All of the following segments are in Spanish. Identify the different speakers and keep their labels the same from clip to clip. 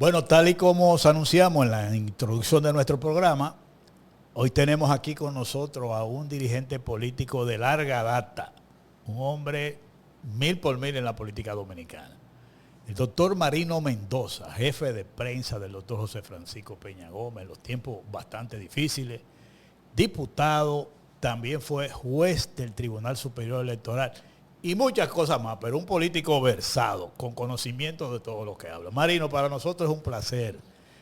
Speaker 1: Bueno, tal y como os anunciamos en la introducción de nuestro programa, hoy tenemos aquí con nosotros a un dirigente político de larga data, un hombre mil por mil en la política dominicana. El doctor Marino Mendoza, jefe de prensa del doctor José Francisco Peña Gómez, en los tiempos bastante difíciles, diputado, también fue juez del Tribunal Superior Electoral y muchas cosas más, pero un político versado, con conocimiento de todo lo que habla. Marino, para nosotros es un placer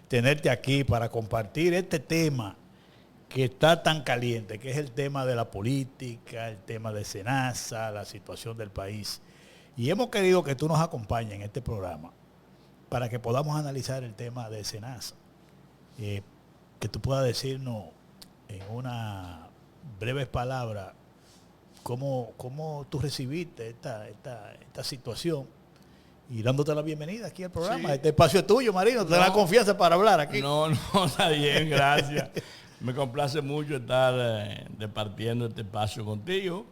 Speaker 1: tenerte aquí para compartir este tema que está tan caliente, que es el tema de la política, el tema de SENASA, la situación del país. Y hemos querido que tú nos acompañes en este programa para que podamos analizar el tema de SENASA. Que tú puedas decirnos en una breves palabras cómo tú recibiste esta situación y dándote la bienvenida aquí al programa. Sí. Este espacio es tuyo, Marino, te da la confianza para hablar aquí.
Speaker 2: No, está bien, gracias. Me complace mucho estar departiendo este espacio contigo.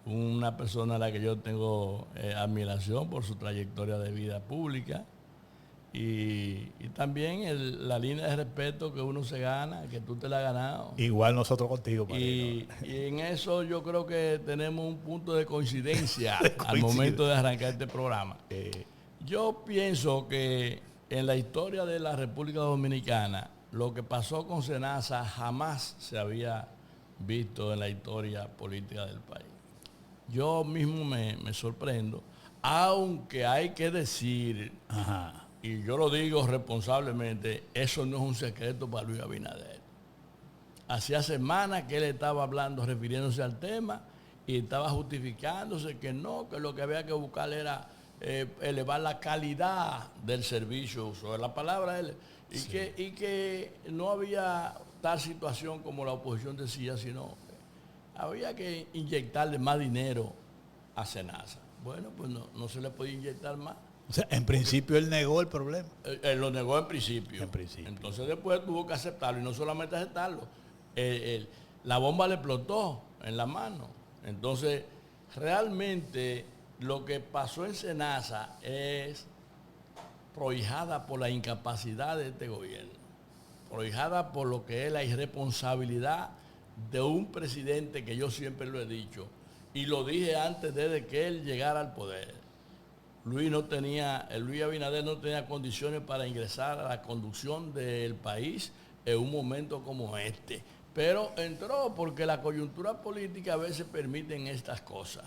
Speaker 2: Una persona a la que yo tengo admiración por su trayectoria de vida pública y también la línea de respeto que uno se gana, que tú te la has ganado.
Speaker 1: Igual nosotros contigo, Marino.
Speaker 2: Y en eso yo creo que tenemos un punto de coincidencia al momento de arrancar este programa. Yo pienso que en la historia de la República Dominicana, lo que pasó con SENASA jamás se había visto en la historia política del país. Yo mismo me sorprendo, aunque hay que decir, y yo lo digo responsablemente, eso no es un secreto para Luis Abinader. Hacía semanas que él estaba hablando, refiriéndose al tema, y estaba justificándose que no, que lo que había que buscar era elevar la calidad del servicio, uso de la palabra él, y que no había tal situación como la oposición decía, sino había que inyectarle más dinero a SENASA. Bueno, pues no se le podía inyectar más.
Speaker 1: O sea, en principio él negó el problema.
Speaker 2: Él lo negó en principio.
Speaker 1: En principio.
Speaker 2: Entonces después tuvo que aceptarlo, y no solamente aceptarlo. La bomba le explotó en la mano. Entonces, realmente lo que pasó en SENASA es prohijada por la incapacidad de este gobierno, prohijada por lo que es la irresponsabilidad de un presidente que yo siempre lo he dicho, y lo dije antes de que él llegara al poder. Luis Abinader no tenía condiciones para ingresar a la conducción del país en un momento como este. Pero entró porque la coyuntura política a veces permiten estas cosas.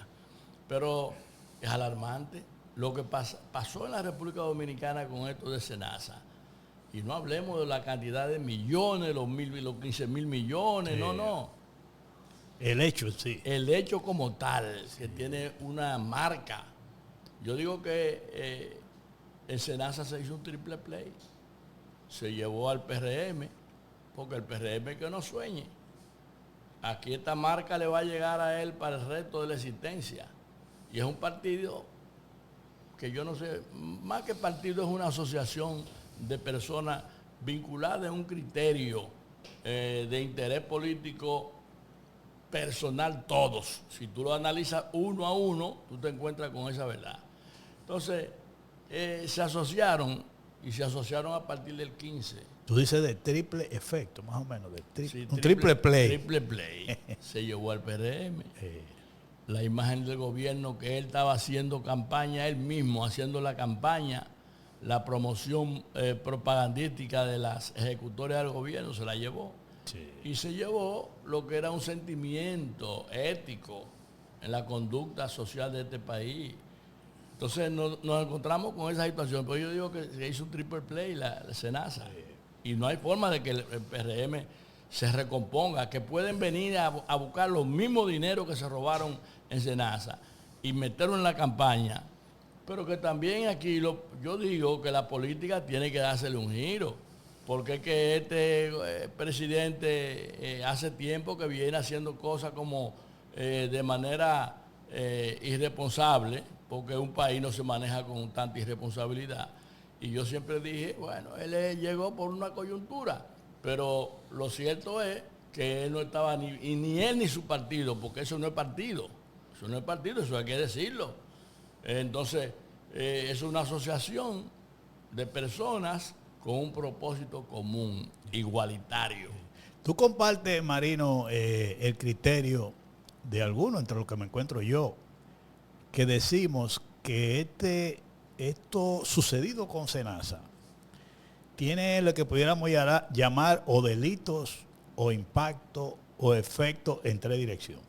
Speaker 2: Pero es alarmante lo que pasó en la República Dominicana con esto de SENASA. Y no hablemos de la cantidad de millones, los 15.000 millones, no.
Speaker 1: El hecho, sí.
Speaker 2: El hecho como tal, que tiene una marca. Yo digo que en SENASA se hizo un triple play. Se llevó al PRM, porque el PRM que no sueñe. Aquí esta marca le va a llegar a él para el resto de la existencia. Y es un partido que yo no sé, más que partido es una asociación de personas vinculadas a un criterio de interés político personal todos. Si tú lo analizas uno a uno, tú te encuentras con esa verdad. Entonces, se asociaron a partir del 15.
Speaker 1: Tú dices de triple efecto, más o menos, un triple play.
Speaker 2: Triple play. Se llevó al PRM. La imagen del gobierno que él estaba haciendo campaña, él mismo haciendo la campaña, la promoción propagandística de las ejecutorias del gobierno, se la llevó. Sí. Y se llevó lo que era un sentimiento ético en la conducta social de este país. Entonces nos encontramos con esa situación. Pero yo digo que se hizo un triple play la SENASA. Sí. Y no hay forma de que el PRM se recomponga, que pueden venir a buscar los mismos dineros que se robaron en SENASA y meterlo en la campaña. Pero que también aquí yo digo que la política tiene que dársele un giro. Porque es que este presidente hace tiempo que viene haciendo cosas como de manera irresponsable, porque un país no se maneja con tanta irresponsabilidad. Y yo siempre dije, bueno, él llegó por una coyuntura, pero lo cierto es que él no estaba ni él ni su partido, porque eso no es partido. Eso no es partido, eso hay que decirlo. Entonces, es una asociación de personas con un propósito común, igualitario.
Speaker 1: ¿Tú compartes, Marino, el criterio de algunos, entre los que me encuentro yo, que decimos que esto sucedido con Senasa tiene lo que pudiéramos llamar o delitos o impacto o efecto en tres direcciones?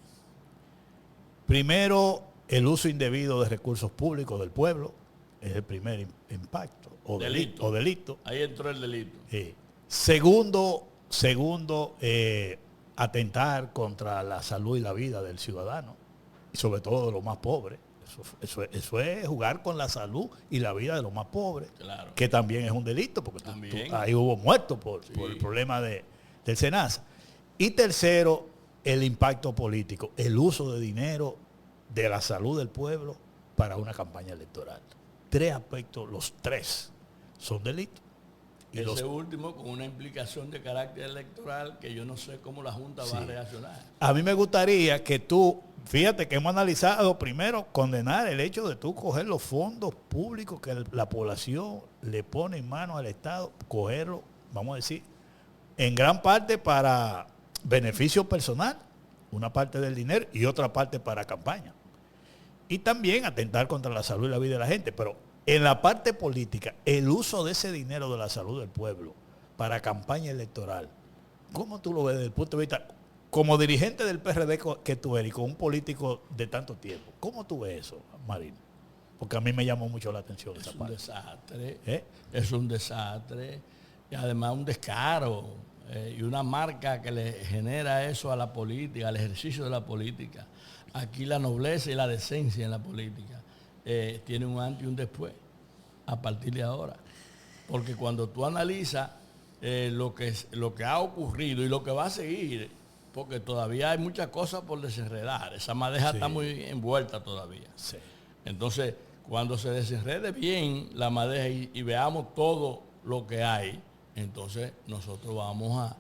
Speaker 1: Primero, el uso indebido de recursos públicos del pueblo es el primer impacto o delito.
Speaker 2: Ahí entró el delito.
Speaker 1: Segundo, atentar contra la salud y la vida del ciudadano, y sobre todo de los más pobres. Eso es jugar con la salud y la vida de los más pobres,
Speaker 2: claro,
Speaker 1: que también es un delito, porque ahí hubo muertos por el problema del Senasa. Y tercero, el impacto político, el uso de dinero de la salud del pueblo para una campaña electoral. Tres aspectos, los tres son delitos.
Speaker 2: Y ese último con una implicación de carácter electoral que yo no sé cómo la Junta va a reaccionar.
Speaker 1: A mí me gustaría que tú, fíjate que hemos analizado primero condenar el hecho de tú coger los fondos públicos que la población le pone en manos al Estado, cogerlo, vamos a decir, en gran parte para beneficio personal, una parte del dinero y otra parte para campaña. Y también atentar contra la salud y la vida de la gente, pero en la parte política, el uso de ese dinero de la salud del pueblo para campaña electoral, ¿cómo tú lo ves desde el punto de vista, como dirigente del PRD que tú eres y con un político de tanto tiempo? ¿Cómo tú ves eso, Marino? Porque a mí me llamó mucho la atención esa parte.
Speaker 2: Es un desastre y además un descaro y una marca que le genera eso a la política, al ejercicio de la política. Aquí la nobleza y la decencia en la política tiene un antes y un después a partir de ahora. Porque cuando tú analizas lo que ha ocurrido y lo que va a seguir, porque todavía hay muchas cosas por desenredar, esa madeja está muy envuelta todavía. Sí. Entonces, cuando se desenrede bien la madeja y veamos todo lo que hay, entonces nosotros vamos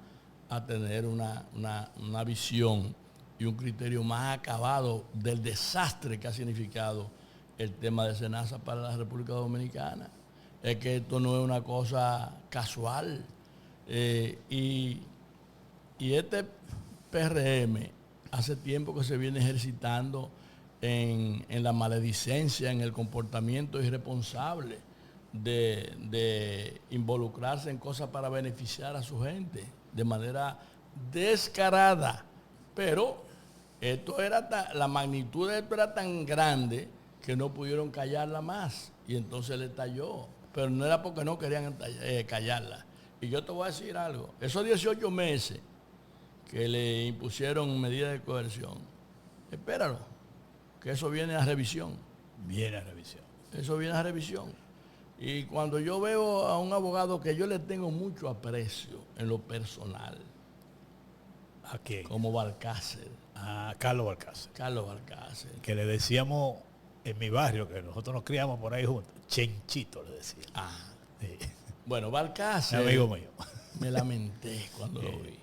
Speaker 2: a tener una visión y un criterio más acabado del desastre que ha significado el tema de Senasa para la República Dominicana. Es que esto no es una cosa casual. Y este PRM hace tiempo que se viene ejercitando en la maledicencia, en el comportamiento irresponsable de involucrarse en cosas para beneficiar a su gente de manera descarada. Pero la magnitud de esto era tan grande que no pudieron callarla más y entonces le estalló. Pero no era porque no querían callarla. Y yo te voy a decir algo, esos 18 meses que le impusieron medidas de coerción, espéralo, que eso viene a revisión.
Speaker 1: Viene a revisión.
Speaker 2: Eso viene a revisión. Y cuando yo veo a un abogado que yo le tengo mucho aprecio en lo personal,
Speaker 1: ¿a quién?
Speaker 2: Como Balcácer.
Speaker 1: A Carlos Balcácer.
Speaker 2: Carlos Balcácer.
Speaker 1: Que le decíamos en mi barrio, que nosotros nos criamos por ahí juntos, Chenchito le decía.
Speaker 2: Sí. Bueno, Balcácer.
Speaker 1: Amigo mío.
Speaker 2: Me lamenté cuando lo vi.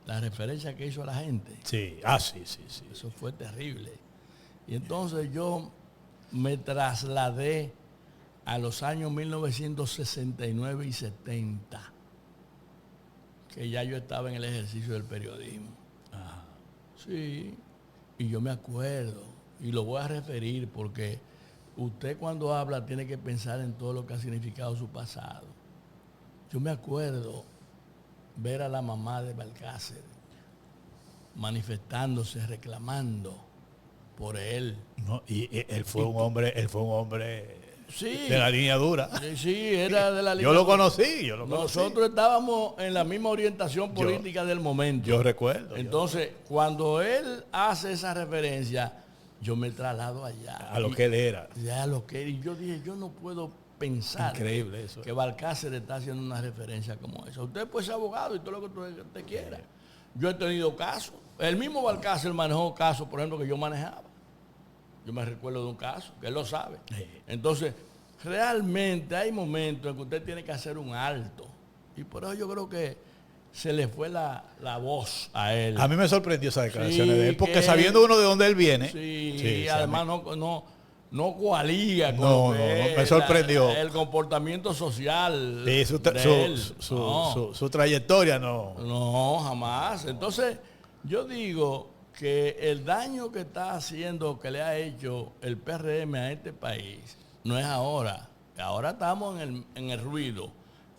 Speaker 2: La referencia que hizo a la gente.
Speaker 1: Sí, sí.
Speaker 2: Eso fue terrible. Y entonces yo me trasladé a los años 1969 y 70, que ya yo estaba en el ejercicio del periodismo.
Speaker 1: Ajá.
Speaker 2: Sí, y yo me acuerdo, y lo voy a referir porque usted cuando habla tiene que pensar en todo lo que ha significado su pasado. Yo me acuerdo ver a la mamá de Balcácer manifestándose, reclamando por él.
Speaker 1: No, y él fue un hombre
Speaker 2: sí,
Speaker 1: de la línea dura.
Speaker 2: Sí, era de la línea
Speaker 1: dura. Yo lo conocí.
Speaker 2: Nosotros estábamos en la misma orientación política del momento.
Speaker 1: Yo recuerdo.
Speaker 2: Entonces, cuando él hace esa referencia, yo me traslado allá.
Speaker 1: A lo que él era.
Speaker 2: Ya a lo que era. Y yo dije, yo no puedo pensar
Speaker 1: increíble eso,
Speaker 2: que Balcácer está haciendo una referencia como esa. Usted puede ser abogado y todo lo que usted quiera. Yo he tenido casos. El mismo Balcácer manejó casos, por ejemplo, que yo manejaba. Yo me recuerdo de un caso, que él lo sabe. Entonces, realmente hay momentos en que usted tiene que hacer un alto. Y por eso yo creo que se le fue la voz a él.
Speaker 1: A mí me sorprendió esas declaraciones de él, porque sabiendo uno de dónde él viene.
Speaker 2: Sí, además no coalía con
Speaker 1: No,
Speaker 2: lo que
Speaker 1: no,
Speaker 2: es
Speaker 1: me sorprendió.
Speaker 2: el comportamiento social
Speaker 1: Sí,
Speaker 2: de él.
Speaker 1: su trayectoria no.
Speaker 2: No, jamás. Entonces, yo digo que el daño que está haciendo, que le ha hecho el PRM a este país, no es ahora. Ahora estamos en el ruido,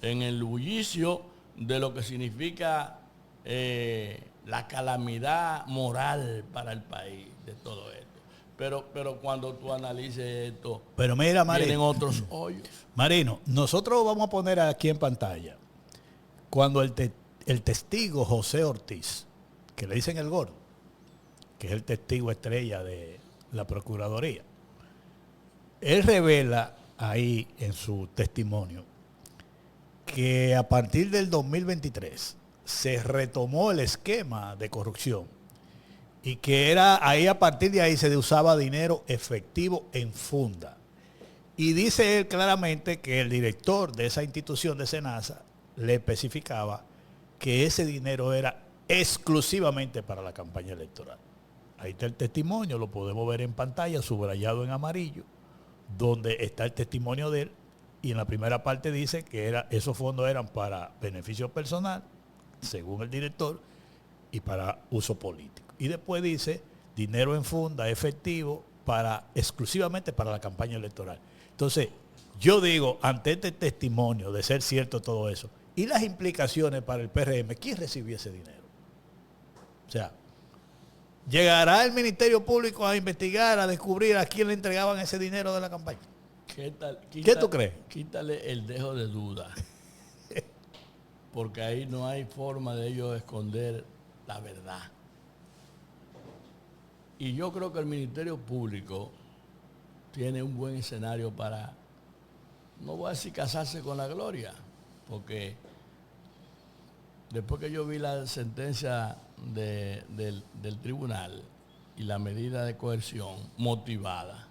Speaker 2: en el bullicio de lo que significa la calamidad moral para el país de todo esto. Pero cuando tú analices esto,
Speaker 1: Pero mira,
Speaker 2: vienen
Speaker 1: Marino,
Speaker 2: otros hoyos.
Speaker 1: Marino, nosotros vamos a poner aquí en pantalla cuando el testigo José Ortiz, que le dicen el gordo, que es el testigo estrella de la Procuraduría, él revela ahí en su testimonio que a partir del 2023 se retomó el esquema de corrupción y que era ahí, a partir de ahí se usaba dinero efectivo en funda. Y dice él claramente que el director de esa institución de SENASA le especificaba que ese dinero era exclusivamente para la campaña electoral. Ahí está el testimonio, lo podemos ver en pantalla, subrayado en amarillo, donde está el testimonio de él, y en la primera parte dice que esos fondos eran para beneficio personal, según el director, y para uso político. Y después dice dinero en funda efectivo exclusivamente para la campaña electoral. Entonces, yo digo, ante este testimonio de ser cierto todo eso, y las implicaciones para el PRM, ¿quién recibió ese dinero? O sea, ¿llegará el Ministerio Público a investigar, a descubrir a quién le entregaban ese dinero de la campaña? ¿Qué tú crees?
Speaker 2: Quítale el dejo de duda. Porque ahí no hay forma de ellos esconder la verdad. Y yo creo que el Ministerio Público tiene un buen escenario para, no voy a decir casarse con la gloria, porque después que yo vi la sentencia del tribunal y la medida de coerción motivada,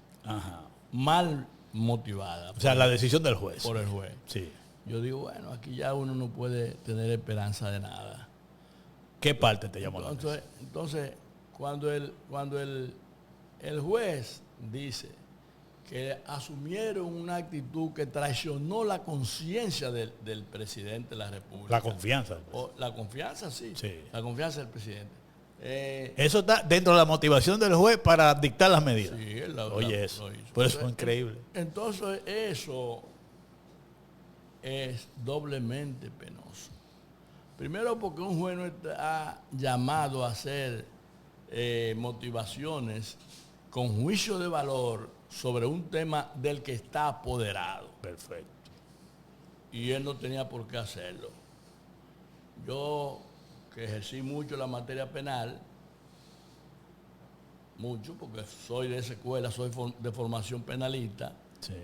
Speaker 2: mal motivada.
Speaker 1: O sea, la decisión del juez.
Speaker 2: Por el juez.
Speaker 1: Sí.
Speaker 2: Yo digo, bueno, aquí ya uno no puede tener esperanza de nada.
Speaker 1: ¿Qué parte te llamó la atención?
Speaker 2: Entonces, cuando el juez dice que asumieron una actitud que traicionó la conciencia del presidente de la República.
Speaker 1: La confianza.
Speaker 2: La confianza, sí. La confianza del presidente.
Speaker 1: Eso está dentro de la motivación del juez para dictar las medidas.
Speaker 2: Sí,
Speaker 1: Oye, eso. Por eso es increíble.
Speaker 2: Entonces, eso es doblemente penoso. Primero porque un juez no está llamado a hacer motivaciones con juicio de valor sobre un tema del que está apoderado.
Speaker 1: Perfecto.
Speaker 2: Y él no tenía por qué hacerlo. Yo, que ejercí mucho la materia penal, mucho, porque soy de esa escuela, soy de formación penalista.
Speaker 1: Sí.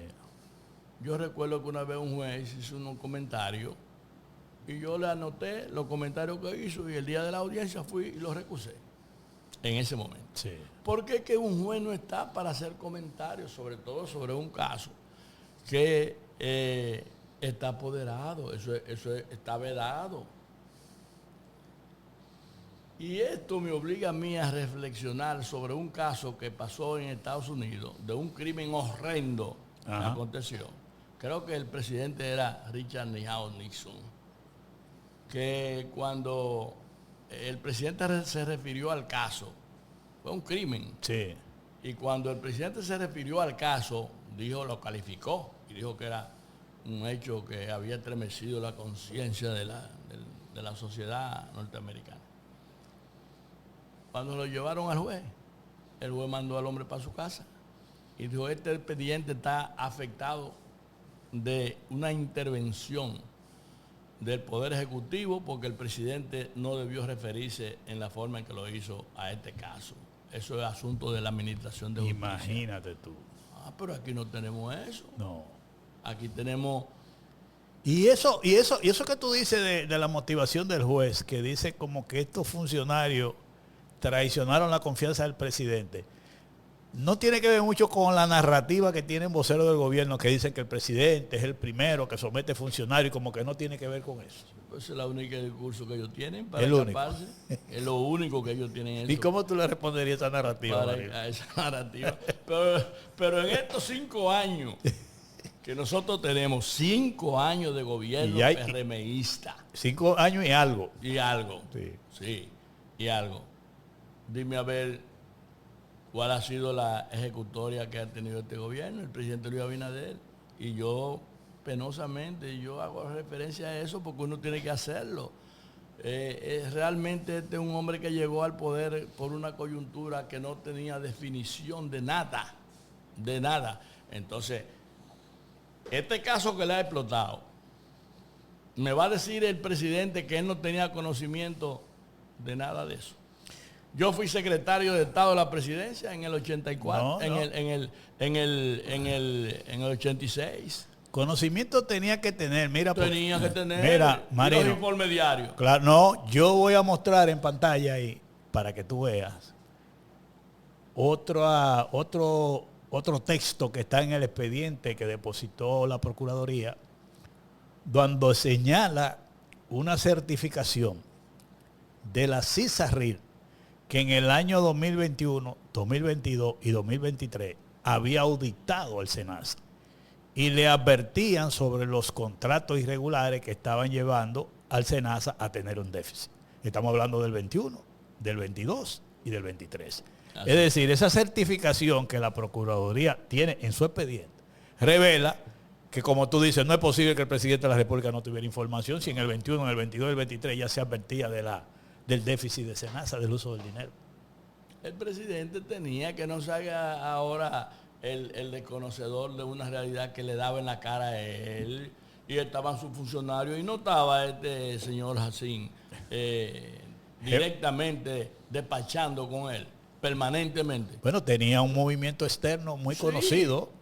Speaker 2: Yo recuerdo que una vez un juez hizo unos comentarios y yo le anoté los comentarios que hizo y el día de la audiencia fui y los recusé en ese momento.
Speaker 1: Sí.
Speaker 2: Porque es que un juez no está para hacer comentarios, sobre todo sobre un caso que está apoderado, eso está vedado. Y esto me obliga a mí a reflexionar sobre un caso que pasó en Estados Unidos, de un crimen horrendo que aconteció. Creo que el presidente era Richard Nixon, que cuando el presidente se refirió al caso, fue un crimen.
Speaker 1: Sí.
Speaker 2: Y cuando el presidente se refirió al caso, lo calificó y dijo que era un hecho que había estremecido la conciencia de la sociedad norteamericana. Cuando lo llevaron al juez, el juez mandó al hombre para su casa y dijo, este expediente está afectado de una intervención del Poder Ejecutivo porque el presidente no debió referirse en la forma en que lo hizo a este caso. Eso es asunto de la administración de justicia.
Speaker 1: Imagínate tú.
Speaker 2: Pero aquí no tenemos eso.
Speaker 1: No.
Speaker 2: Aquí tenemos...
Speaker 1: Y eso que tú dices de la motivación del juez, que dice como que estos funcionarios traicionaron la confianza del presidente. no tiene que ver mucho con la narrativa que tienen voceros del gobierno que dicen que el presidente es el primero que somete funcionarios, como que no tiene que ver con eso.
Speaker 2: Pues es el único discurso que ellos tienen para
Speaker 1: El
Speaker 2: escaparse. Es lo único que ellos tienen. Eso
Speaker 1: ¿Y cómo tú le responderías a esa narrativa, Mario?
Speaker 2: a esa narrativa. Pero en estos 5 años que nosotros tenemos, 5 años de gobierno PRMista.
Speaker 1: 5 años y algo.
Speaker 2: Y algo.
Speaker 1: Sí,
Speaker 2: y algo. Dime a ver cuál ha sido la ejecutoria que ha tenido este gobierno, el presidente Luis Abinader. Y yo, penosamente, yo hago referencia a eso porque uno tiene que hacerlo. Realmente este es un hombre que llegó al poder por una coyuntura que no tenía definición de nada. De nada. Entonces, este caso que le ha explotado, me va a decir el presidente que él no tenía conocimiento de nada de eso. Yo fui secretario de Estado de la Presidencia en el 84, en el 86.
Speaker 1: Conocimiento tenía que tener, mira.
Speaker 2: Tenía que tener.
Speaker 1: Mira, Marino,
Speaker 2: los informes diarios.
Speaker 1: Claro, no, yo voy a mostrar en pantalla ahí para que tú veas otro texto que está en el expediente que depositó la Procuraduría, donde señala una certificación de la CISARRIL que en el año 2021, 2022 y 2023 había auditado al SENASA y le advertían sobre los contratos irregulares que estaban llevando al SENASA a tener un déficit. Estamos hablando del 21, del 22 y del 23. Así. Es decir, esa certificación que la Procuraduría tiene en su expediente revela que, como tú dices, no es posible que el presidente de la República no tuviera información si en el 21, en el 22 y el 23 ya se advertía del déficit de SENASA, del uso del dinero.
Speaker 2: El presidente tenía que no se haga ahora el desconocedor de una realidad que le daba en la cara a él, y estaban sus funcionarios y no estaba este señor Jacín directamente despachando con él permanentemente.
Speaker 1: Bueno, tenía un movimiento externo muy conocido,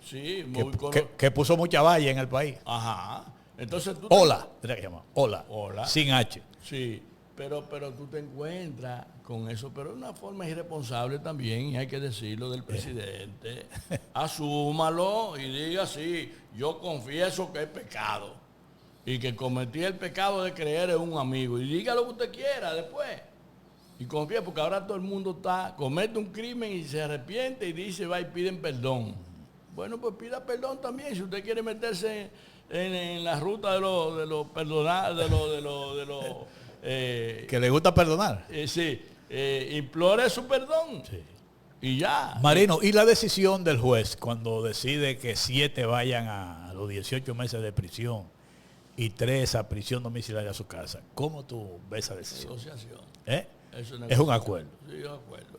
Speaker 2: muy
Speaker 1: que puso mucha valla en el país.
Speaker 2: Ajá. Entonces tú
Speaker 1: Hola, tenía que llamar. Hola, sin H.
Speaker 2: Sí, pero tú te encuentras con eso, pero de una forma irresponsable también, y hay que decirlo del presidente. Asúmalo y diga, sí, yo confieso que es pecado y que cometí el pecado de creer en un amigo, y diga lo que usted quiera después. Y confía, porque ahora todo el mundo comete un crimen y se arrepiente y dice, va y piden perdón. Bueno, pues pida perdón también, si usted quiere meterse en la ruta de los perdonar,
Speaker 1: que le gusta perdonar.
Speaker 2: Implore su perdón.
Speaker 1: Sí.
Speaker 2: Y ya.
Speaker 1: Marino, ¿y la decisión del juez cuando decide que 7 vayan a los 18 meses de prisión y 3 a prisión domiciliaria a su casa? ¿Cómo tú ves esa decisión?
Speaker 2: Negociación.
Speaker 1: Es un acuerdo.
Speaker 2: Sí, un acuerdo.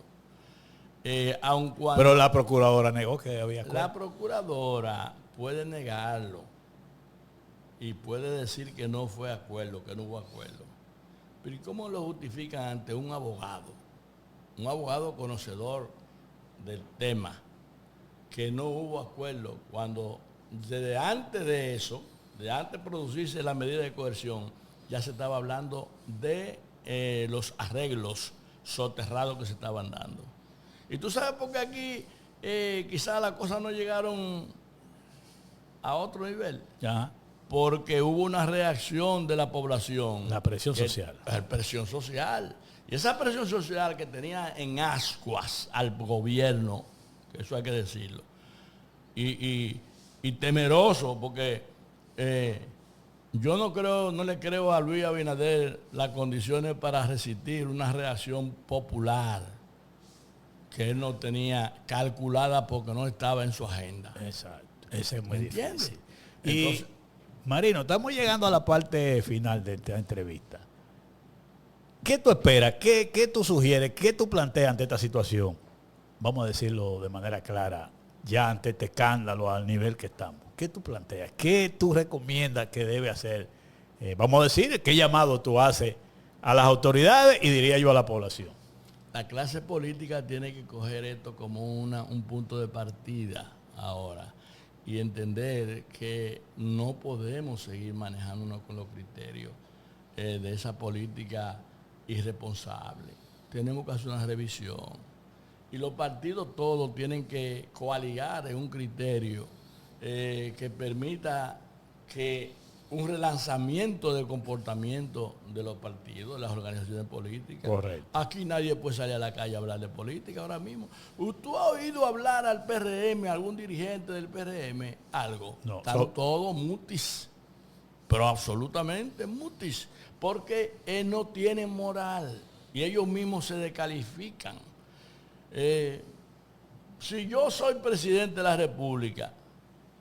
Speaker 1: Pero la procuradora negó que había acuerdo.
Speaker 2: La procuradora puede negarlo y puede decir que no fue acuerdo, que no hubo acuerdo. Pero ¿y cómo lo justifican ante un abogado? Un abogado conocedor del tema, que no hubo acuerdo, cuando desde antes de eso, de antes de producirse la medida de coerción, ya se estaba hablando de los arreglos soterrados que se estaban dando. Y tú sabes por qué aquí quizás las cosas no llegaron a otro nivel.
Speaker 1: Ya.
Speaker 2: Porque hubo una reacción de la población.
Speaker 1: La presión social.
Speaker 2: La presión social. Y esa presión social que tenía en ascuas al gobierno, que eso hay que decirlo, y temeroso, porque yo no le creo a Luis Abinader las condiciones para resistir una reacción popular que él no tenía calculada porque no estaba en su agenda.
Speaker 1: Exacto. Ese es muy difícil.
Speaker 2: Entonces,
Speaker 1: Marino, estamos llegando a la parte final de esta entrevista. ¿Qué tú esperas? ¿Qué tú sugieres? ¿Qué tú planteas ante esta situación? Vamos a decirlo de manera clara, ya ante este escándalo al nivel que estamos. ¿Qué tú planteas? ¿Qué tú recomiendas que debe hacer? Vamos a decir, ¿qué llamado tú haces a las autoridades y diría yo a la población?
Speaker 2: La clase política tiene que coger esto como un punto de partida ahora y entender que no podemos seguir manejándonos con los criterios de esa política irresponsable. Tenemos que hacer una revisión. Y los partidos todos tienen que coaligar en un criterio que permita que un relanzamiento del comportamiento de los partidos, de las organizaciones políticas.
Speaker 1: Correcto.
Speaker 2: Aquí nadie puede salir a la calle a hablar de política ahora mismo. ¿Tú has oído hablar al PRM, a algún dirigente del PRM, algo?
Speaker 1: No.
Speaker 2: Están todos mutis, pero absolutamente mutis, porque no tienen moral y ellos mismos se descalifican. Si yo soy presidente de la República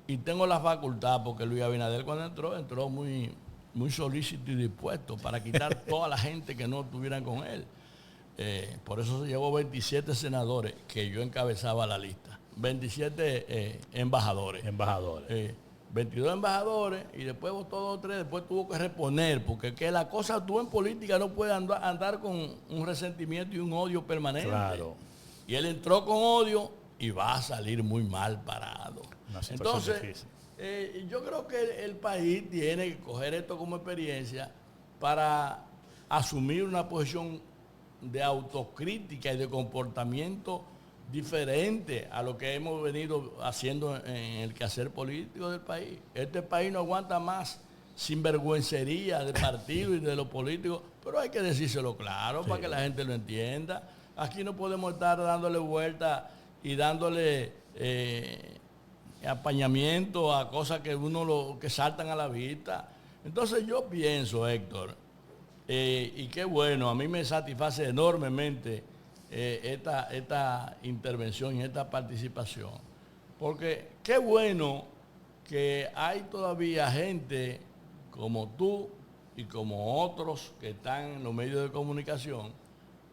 Speaker 2: y tengo la facultad, porque Luis Abinader cuando entró muy, muy solícito y dispuesto para quitar toda la gente que no estuvieran con él. Por eso se llevó 27 senadores, que yo encabezaba la lista. 27 embajadores. 22 embajadores y después votó 2 o 3, después tuvo que reponer, porque que la cosa, tú en política no puedes andar con un resentimiento y un odio permanente.
Speaker 1: Claro.
Speaker 2: Y él entró con odio y va a salir muy mal parado. Entonces, yo creo que el país tiene que coger esto como experiencia para asumir una posición de autocrítica y de comportamiento diferente a lo que hemos venido haciendo en el quehacer político del país. Este país no aguanta más sinvergüencería de partido y de los políticos, pero hay que decírselo claro para que la gente lo entienda. Aquí no podemos estar dándole vuelta y dándole apañamiento a cosas que que saltan a la vista. Entonces yo pienso, Héctor, y qué bueno, a mí me satisface enormemente esta intervención y esta participación, porque qué bueno que hay todavía gente como tú y como otros que están en los medios de comunicación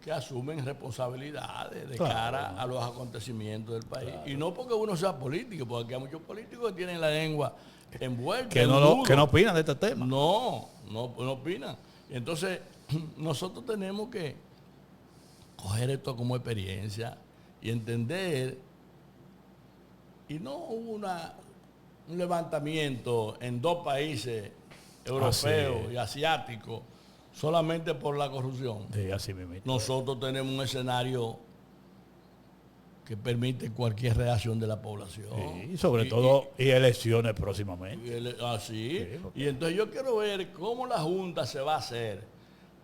Speaker 2: que asumen responsabilidades de cara a los acontecimientos del país. Claro. Y no porque uno sea político, porque hay muchos políticos que tienen la lengua envuelta.
Speaker 1: Que no opinan de este tema.
Speaker 2: No opinan. Y entonces nosotros tenemos que coger esto como experiencia y entender, y no hubo un levantamiento en 2 países europeos y asiáticos solamente por la corrupción.
Speaker 1: Sí, así mismo.
Speaker 2: Nosotros tenemos un escenario que permite cualquier reacción de la población.
Speaker 1: Sí, sobre todo y elecciones próximamente.
Speaker 2: Así. Y entonces yo quiero ver cómo la Junta se va a hacer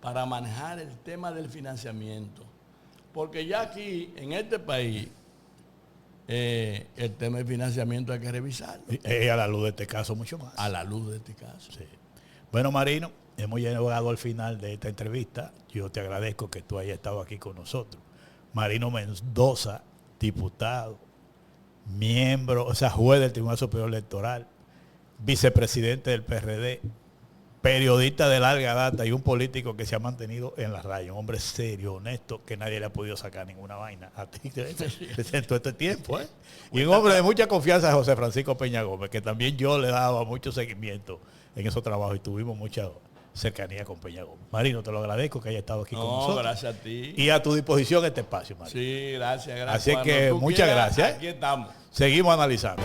Speaker 2: para manejar el tema del financiamiento. Porque ya aquí, en este país, el tema del financiamiento hay que revisarlo.
Speaker 1: A la luz de este caso mucho más.
Speaker 2: A la luz de este caso.
Speaker 1: Sí. Bueno, Marino, hemos llegado al final de esta entrevista. Yo te agradezco que tú hayas estado aquí con nosotros. Marino Mendoza, diputado, miembro, juez del Tribunal Superior Electoral, vicepresidente del PRD, periodista de larga data y un político que se ha mantenido en la raya, un hombre serio, honesto, que nadie le ha podido sacar ninguna vaina a ti en todo este tiempo. Y un hombre de mucha confianza, José Francisco Peña Gómez, que también yo le daba mucho seguimiento en esos trabajos y tuvimos mucha cercanía con Peña Gómez. Marino, te lo agradezco que haya estado aquí con nosotros.
Speaker 2: Gracias a ti.
Speaker 1: Y a tu disposición este espacio, Marino.
Speaker 2: Sí, gracias.
Speaker 1: Así que muchas gracias.
Speaker 2: Aquí estamos.
Speaker 1: Seguimos analizando.